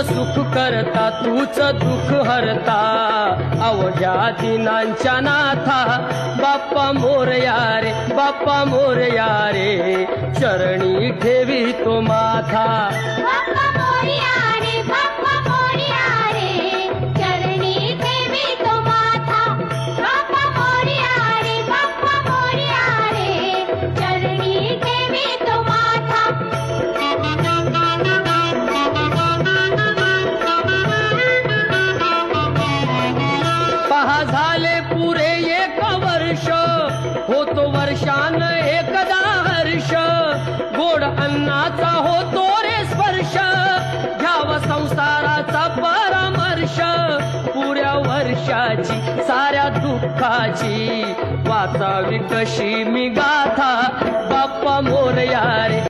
सुख करता तूच दुःख हरता अवघ्या दिनांच्या नाथा बाप्पा मोरया रे बाप्पा मोरया रे चरणी ठेवी तो माथा बाप्पा मोरया रे बाप्पा मोरया रे चरणी ठेवी तो माथा बाप्पा मोरया रे बाप्पा मोरया रे चरणी ठेवी तो माथा पहा झाले पुरे एक वर्ष होतो वर्षान एकदा हर्ष गोड अन्नाचा होतो रे स्पर्श घ्यावा संसाराचा परामर्श पुऱ्या वर्षाची साऱ्या दुःखाची वाचावी कशी मी गाथा बाप्पा मोरया रे